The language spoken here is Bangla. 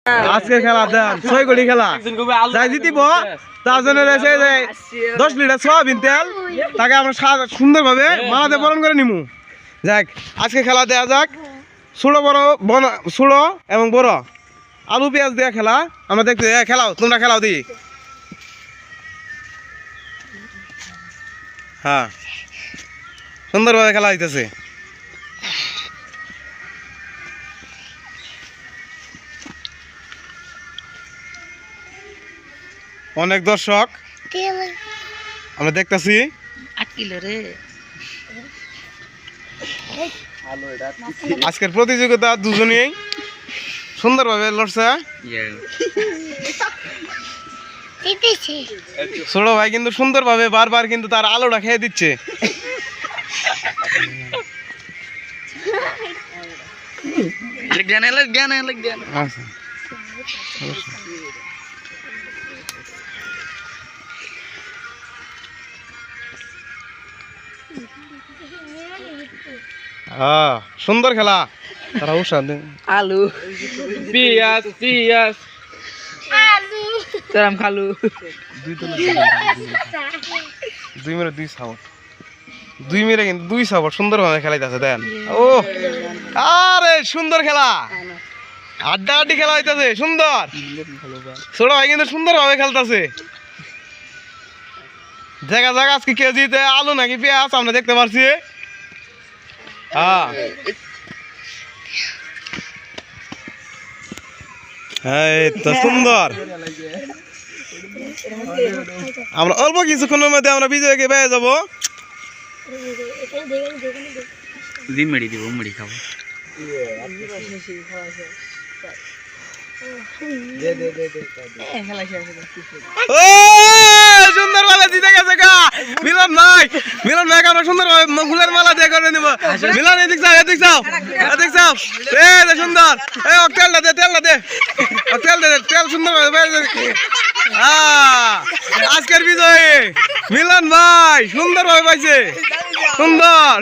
আজকের খেলা দেন 6 কোটি খেলা যাই জিতিব তার জন্য রয়েছে যে 10 লিটার সয়াবিন তেল তাকে আমরা সুন্দরভাবে মালাতে বরণ করে নিমু। যাক আজকে খেলা দেওয়া যাক ছোট বড় ছোট এবং বড় আলু পেঁয়াজ দেওয়া খেলা। আমরা দেখতে খেলাও, তোমরা খেলাও দি। হ্যাঁ সুন্দরভাবে খেলা হইতেছে। অনেক দর্শক আমরা দেখতেছি। আজকের প্রতিযোগিতা দুজনেই সুন্দরভাবে লড়ছে। ছোট ভাই কিন্তু সুন্দরভাবে বারবার কিন্তু তার আলোটা খেয়ে দিচ্ছে। সুন্দর খেলা। তারা আলু পিয়াজ পিয়াজ আলু খালু 2 মিনিট 2 সাপোর্ট 2 মিনিটে কিন্তু 2 সাপোর্ট সুন্দরভাবে খেলাইতেছে। দেন ও আরে সুন্দর খেলা, আড্ডা আড্ডি খেলা হইতেছে সুন্দর। ছোট ভাই কিন্তু সুন্দরভাবে খেলতেছে। জায়গা জায়গা আজকে কেজিতে আলু নাকি পেঁয়াজ আমরা দেখতে পারছি। হ্যাঁ তো সুন্দর। আমরা অল্প কিছুক্ষণের মধ্যে আমরা বিজয়কে পেয়ে যাবো। মুড়ি দিব, মুড়ি খাবো। সুন্দরভাবে জিতে গেছে গা মিলন ভাই। মিলন ভাই আমরা সুন্দরভাবে ফুলের মালা দিয়ে করে নিব। মিলন এদিক যাও, এদিক যাও, এদিক যাও। সুন্দর তেলটা দে, তেলটা দে, তেল দে, তেল সুন্দরভাবে। আজকের বিজয়ী মিলন ভাই সুন্দরভাবে পাইছে। সুন্দর।